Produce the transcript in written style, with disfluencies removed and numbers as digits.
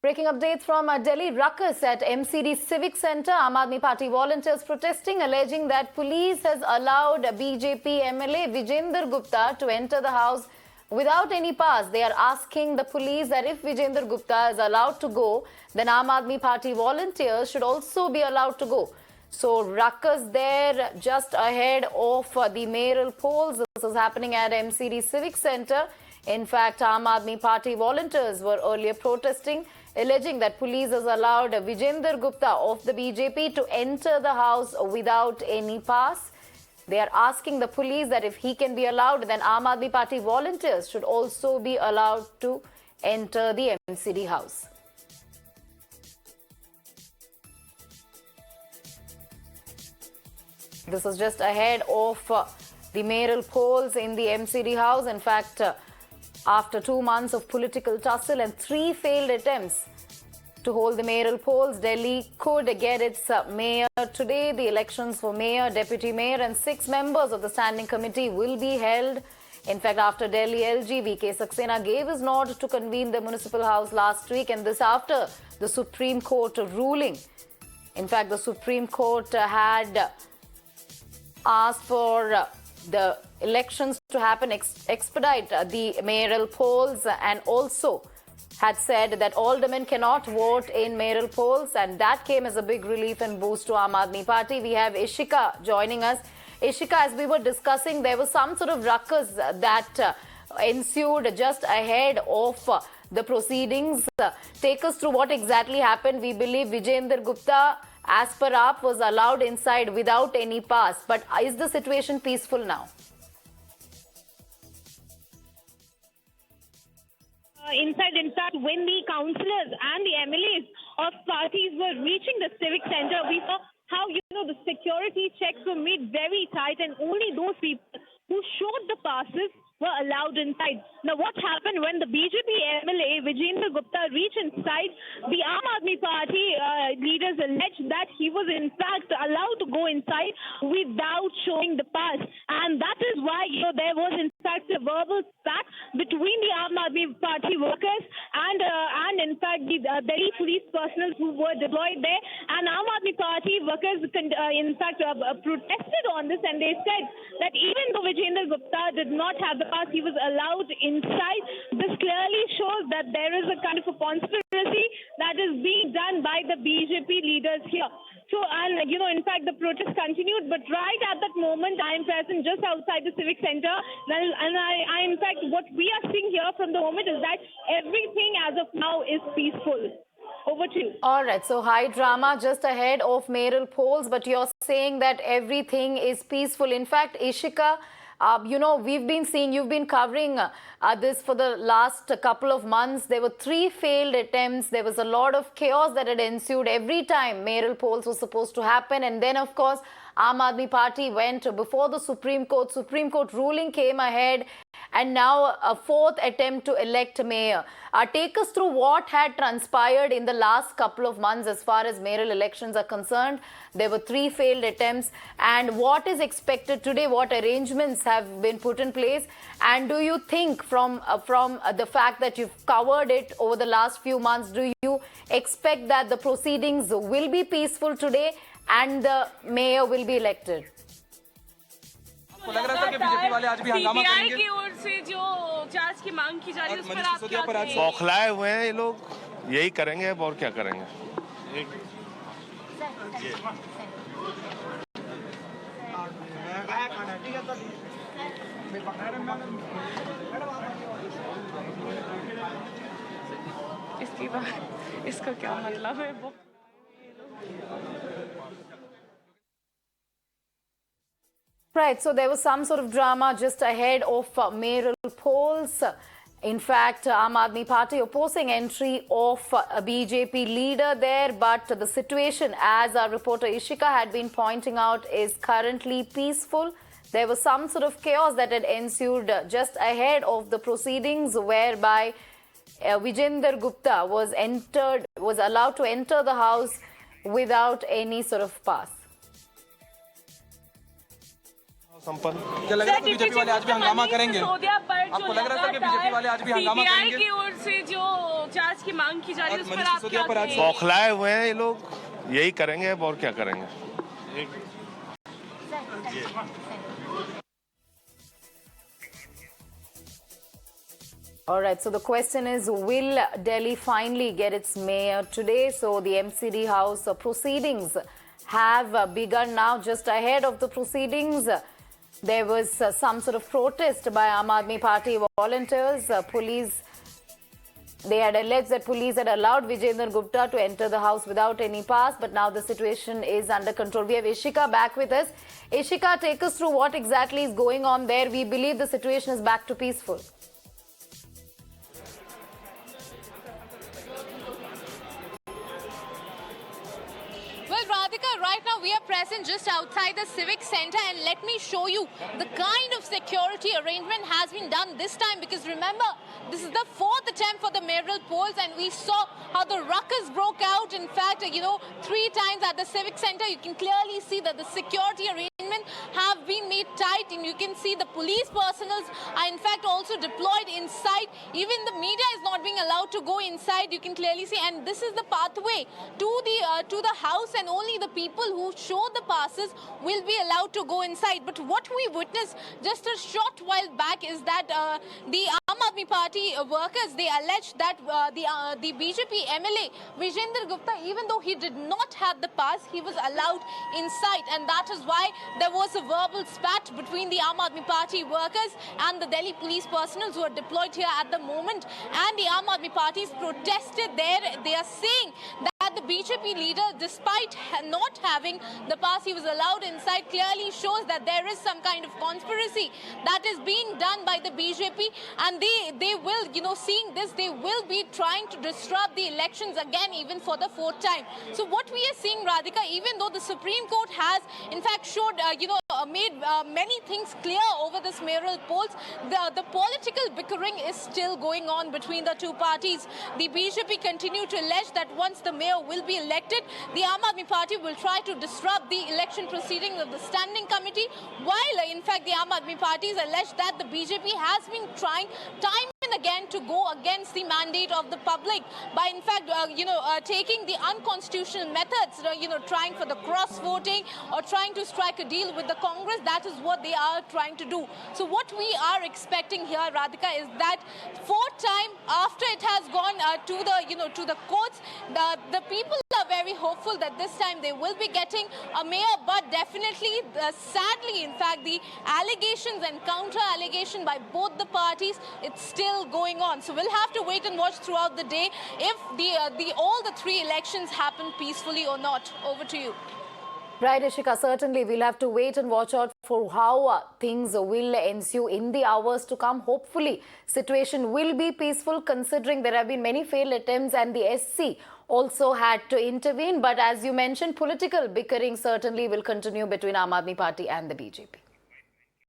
Breaking update from Delhi, ruckus at MCD Civic Centre. Aam Aadmi Party volunteers protesting, alleging that police has allowed BJP MLA Vijender Gupta to enter the house without any pass. They are asking the police that if Vijender Gupta is allowed to go, then Aam Aadmi Party volunteers should also be allowed to go. So ruckus there just ahead of the mayoral polls. This is happening at MCD Civic Centre. In fact, Aam Aadmi Party volunteers were earlier protesting, alleging that police has allowed Vijender Gupta of the BJP to enter the house without any pass. They are asking the police that if he can be allowed, then Aam Aadmi Party volunteers should also be allowed to enter the MCD house. This is just ahead of the mayoral polls in the MCD house. In fact, after 2 months of political tussle and 3 failed attempts to hold the mayoral polls, Delhi could get its mayor today. The elections for mayor, deputy mayor and 6 members of the standing committee will be held. In fact, after Delhi LG, VK Saxena gave his nod to convene the municipal house last week, and this after the Supreme Court ruling. In fact, the Supreme Court had asked for the elections to happen, expedite the mayoral polls, and also had said that aldermen cannot vote in mayoral polls, and that came as a big relief and boost to Aam Aadmi Party. We have Ishika joining us. Ishika, as we were discussing, there was some sort of ruckus that ensued just ahead of the proceedings. Take us through what exactly happened. We believe Vijender Gupta, as per AAP, was allowed inside without any pass. But is the situation peaceful now? Inside, in fact, when the councillors and the MLAs of parties were reaching the civic centre, we saw how, the security checks were made very tight, and only those people who showed the passes were allowed inside. Now, what happened when the BJP MLA Vijender Gupta reached inside, the Aam Aadmi Party leaders alleged that he was in fact allowed to go inside without showing the pass, and that is why there was in fact a verbal spat between the Aam Aadmi Party workers and in fact the Delhi police personnel who were deployed there, and Aam Aadmi Party workers in fact protested on this, and they said that even though Vijender Gupta did not have the pass, he was allowed inside. This clearly shows that there is a kind of a conspiracy that is being done by the BJP leaders here. So, and in fact, the protest continued, but right at that moment, I am present just outside the civic center, and I in fact, what we are seeing here from the moment is that everything as of now is peaceful. Over to you. All right, so high drama just ahead of mayoral polls, but you're saying that everything is peaceful. In fact, Ishika, we've been seeing, you've been covering this for the last couple of months. There were 3 failed attempts. There was a lot of chaos that had ensued every time mayoral polls were supposed to happen. And then, of course, Aam Aadmi Party went before the Supreme Court. Supreme Court ruling came ahead, and now a 4th attempt to elect a mayor. Take us through what had transpired in the last couple of months as far as mayoral elections are concerned. There were 3 failed attempts, and what is expected today? What arrangements have been put in place? And do you think from the fact that you've covered it over the last few months, do you expect that the proceedings will be peaceful today and the mayor will be elected? CBI की ओर से जो जांच की मांग की जा रही है उस पर आप क्या कहेंगे? बौखलाए हुए हैं ये लोग, यही करेंगे अब और क्या करेंगे? इसकी बात, इसका क्या मतलब है? Right, so there was some sort of drama just ahead of mayoral polls. In fact, Aam Aadmi Party opposing entry of a BJP leader there, but the situation, as our reporter Ishika had been pointing out, is currently peaceful. There was some sort of chaos that had ensued just ahead of the proceedings, whereby Vijender Gupta was allowed to enter the house without any sort of pass. संपन्न। क्या लग रहा है BJP वाले आज भी हंगामा करेंगे? आपको लग रहा था कि बीजेपी वाले आज भी हंगामा सीबीआई करेंगे? की ओर से जो जांच की मांग की जा रही है उस पर आप क्या कहेंगे? बौखलाए हुए हैं ये लोग, यही करेंगे अब और क्या करेंगे। All right, so the question is, will Delhi finally get its mayor today? So the MCD House proceedings have begun now. Just ahead of the proceedings, there was some sort of protest by Aam Aadmi Party volunteers. They had alleged that police had allowed Vijayendra Gupta to enter the house without any pass, but now the situation is under control. We have Ishika back with us. Ishika, take us through what exactly is going on there. We believe the situation is back to peaceful. Well, Radhika, right now we are present just outside the civic center, and let me show you the kind of security arrangement has been done this time, because remember, this is the fourth attempt for the mayoral polls, and we saw how the ruckus broke out. In fact, 3 times at the civic center. You can clearly see that the security arrangement have been made tight, and you can see the police personnel are in fact also deployed inside. Even the media is not being allowed to go inside. You can clearly see, and this is the pathway to the house, and only the people who show the passes will be allowed to go inside. But what we witnessed just a short while back is that the Aam Aadmi Party workers, they alleged that the BJP MLA Vijayendra Gupta, even though he did not have the pass, he was allowed inside, and that is why there was a verbal spat between the Aam Aadmi Party workers and the Delhi police personnel who are deployed here at the moment. And the Aam Aadmi Party protested there. They are saying that the BJP leader, despite not having the pass, he was allowed inside, clearly shows that there is some kind of conspiracy that is being done by the BJP, and they will, seeing this, they will be trying to disrupt the elections again, even for the 4th time. So what we are seeing, Radhika, even though the Supreme Court has in fact showed, made many things clear over this mayoral polls, the political bickering is still going on between the two parties. The BJP continue to allege that once the mayor will be elected, the Aam Aadmi Party will try to disrupt the election proceedings of the standing committee, while in fact the Aam Aadmi Party is alleged that the BJP has been trying time and again to go against the mandate of the public by in fact taking the unconstitutional methods, trying for the cross voting or trying to strike a deal with the Congress. That is what they are trying to do. So what we are expecting here, Radhika, is that 4th time after it has gone to the courts, the people are very hopeful that this time they will be getting a mayor, but definitely, sadly, in fact, the allegations and counter allegation by both the parties, it's still going on. So we'll have to wait and watch throughout the day if all the 3 elections happen peacefully or not. Over to you. Right, Ishika, certainly we'll have to wait and watch out for how things will ensue in the hours to come. Hopefully, situation will be peaceful, considering there have been many failed attempts and the SC also had to intervene. But as you mentioned, political bickering certainly will continue between Aam Aadmi Party and the BJP.